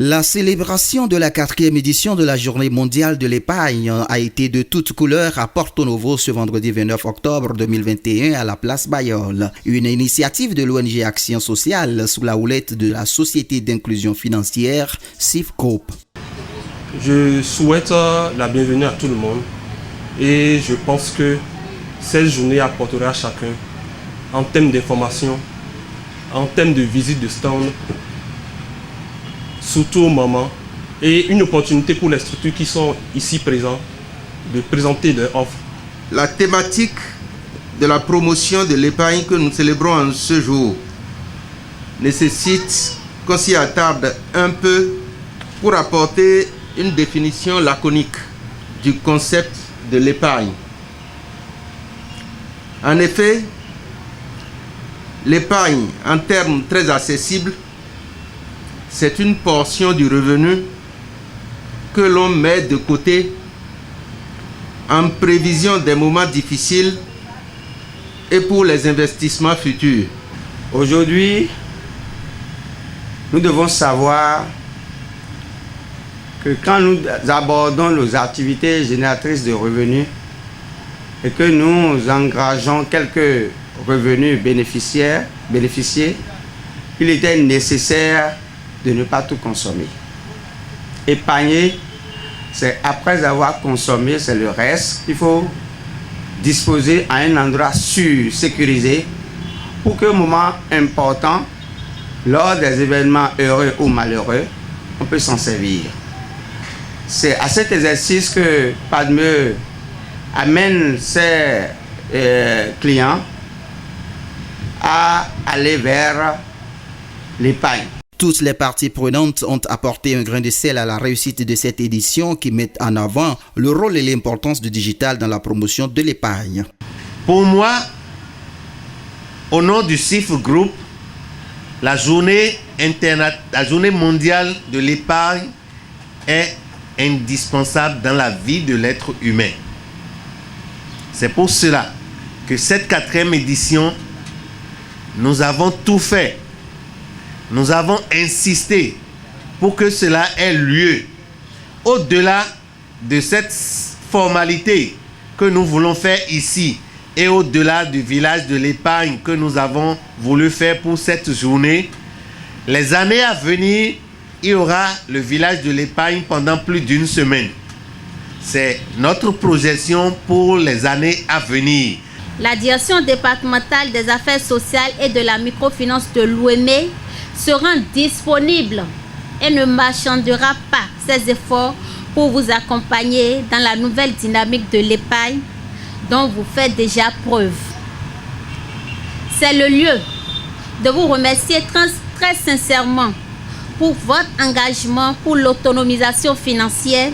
La célébration de la 4e édition de la Journée mondiale de l'épargne a été de toutes couleurs à Porto Novo ce vendredi 29 octobre 2021 à la place Bayol. Une initiative de l'ONG Action Sociale sous la houlette de la Société d'inclusion financière SIF Group. Je souhaite la bienvenue à tout le monde et je pense que cette journée apportera à chacun en termes d'information, en termes de visite de stand, surtout aux mamans, et une opportunité pour les structures qui sont ici présentes de présenter leurs offres. La thématique de la promotion de l'épargne que nous célébrons en ce jour nécessite qu'on s'y attarde un peu pour apporter une définition laconique du concept de l'épargne. En effet, l'épargne, en termes très accessibles, c'est une portion du revenu que l'on met de côté en prévision des moments difficiles et pour les investissements futurs. Aujourd'hui, nous devons savoir que quand nous abordons nos activités génératrices de revenus et que nous engageons quelques revenus bénéficiés, il était nécessaire de ne pas tout consommer. Épargner, c'est après avoir consommé, c'est le reste qu'il faut disposer à un endroit sûr, sécurisé, pour qu'au moment important, lors des événements heureux ou malheureux, on peut s'en servir. C'est à cet exercice que Padme amène ses clients à aller vers l'épargne. Toutes les parties prenantes ont apporté un grain de sel à la réussite de cette édition qui met en avant le rôle et l'importance du digital dans la promotion de l'épargne. Pour moi, au nom du SIF Group, la journée mondiale de l'épargne est indispensable dans la vie de l'être humain. C'est pour cela que cette 4e édition, nous avons tout fait. Nous avons insisté pour que cela ait lieu. Au-delà de cette formalité que nous voulons faire ici et au-delà du village de l'épargne que nous avons voulu faire pour cette journée, les années à venir, il y aura le village de l'épargne pendant plus d'une semaine. C'est notre projection pour les années à venir. La direction départementale des affaires sociales et de la microfinance de l'OME se rend disponible et ne marchandera pas ses efforts pour vous accompagner dans la nouvelle dynamique de l'épargne dont vous faites déjà preuve. C'est le lieu de vous remercier très sincèrement pour votre engagement pour l'autonomisation financière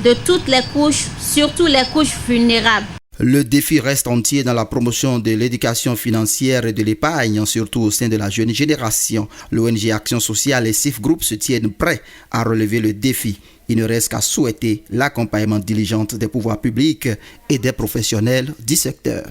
de toutes les couches, surtout les couches vulnérables. Le défi reste entier dans la promotion de l'éducation financière et de l'épargne, surtout au sein de la jeune génération. L'ONG Action Sociale et SIF Group se tiennent prêts à relever le défi. Il ne reste qu'à souhaiter l'accompagnement diligent des pouvoirs publics et des professionnels du secteur.